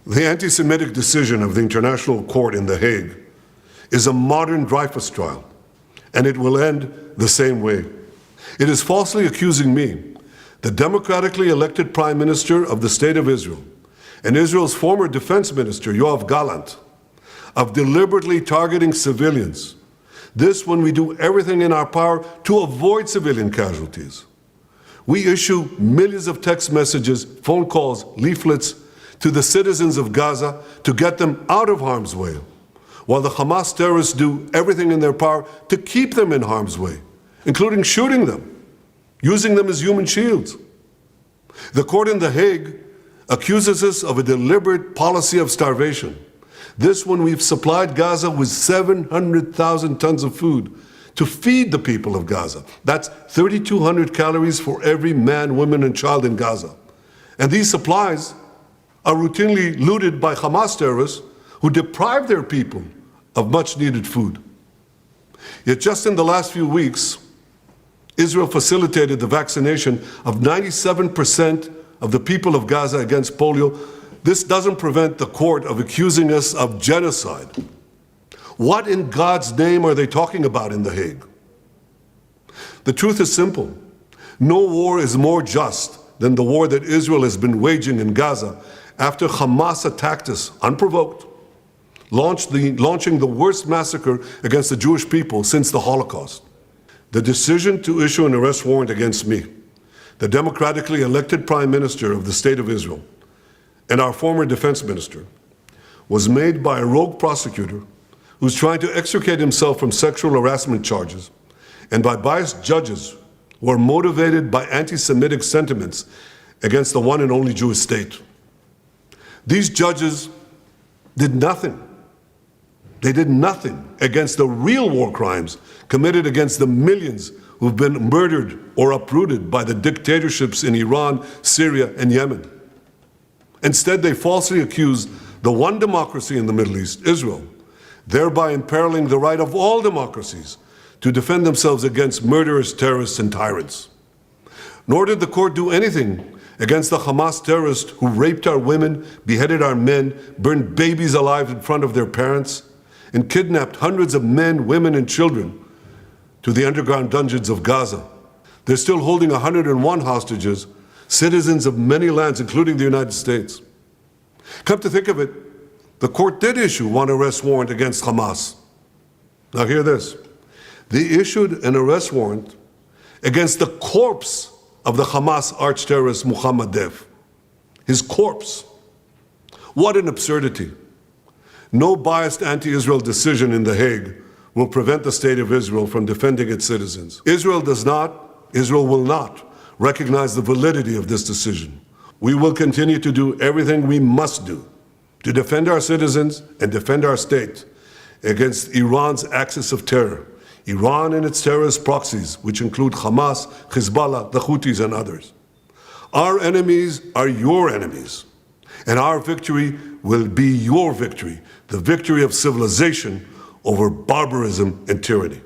The anti-Semitic decision of the International Court in The Hague is a modern Dreyfus trial, and it will end the same way. It is falsely accusing me, the democratically elected Prime Minister of the State of Israel, and Israel's former Defense Minister, Yoav Gallant, of deliberately targeting civilians. This when we do everything in our power to avoid civilian casualties. We issue millions of text messages, phone calls, leaflets to the citizens of Gaza to get them out of harm's way, while the Hamas terrorists do everything in their power to keep them in harm's way, including shooting them, using them as human shields. The court in The Hague accuses us of a deliberate policy of starvation. This when we've supplied Gaza with 700,000 tons of food to feed the people of Gaza. That's 3,200 calories for every man, woman, and child in Gaza. And these supplies are routinely looted by Hamas terrorists who deprive their people of much-needed food. Yet just in the last few weeks, Israel facilitated the vaccination of 97% of the people of Gaza against polio. This doesn't prevent the court of accusing us of genocide. What in God's name are they talking about in The Hague? The truth is simple. No war is more just than the war that Israel has been waging in Gaza after Hamas attacked us unprovoked, launching the worst massacre against the Jewish people since the Holocaust. The decision to issue an arrest warrant against me, the democratically elected Prime Minister of the State of Israel, and our former Defense Minister, was made by a rogue prosecutor who's trying to extricate himself from sexual harassment charges, and by biased judges who are motivated by anti-Semitic sentiments against the one and only Jewish state. These judges did nothing. They did nothing against the real war crimes committed against the millions who've been murdered or uprooted by the dictatorships in Iran, Syria, and Yemen. Instead, they falsely accused the one democracy in the Middle East, Israel, thereby imperiling the right of all democracies to defend themselves against murderous terrorists and tyrants. Nor did the court do anything against the Hamas terrorists who raped our women, beheaded our men, burned babies alive in front of their parents, and kidnapped hundreds of men, women, and children to the underground dungeons of Gaza. They're still holding 101 hostages, citizens of many lands, including the United States. Come to think of it, the court did issue one arrest warrant against Hamas. Now hear this. They issued an arrest warrant against the corpse of the Hamas arch-terrorist Mohammed Dev. His corpse. What an absurdity. No biased anti-Israel decision in The Hague will prevent the State of Israel from defending its citizens. Israel will not recognize the validity of this decision. We will continue to do everything we must do to defend our citizens and defend our state against Iran's axis of terror. Iran and its terrorist proxies, which include Hamas, Hezbollah, the Houthis, and others. Our enemies are your enemies, and our victory will be your victory, the victory of civilization over barbarism and tyranny.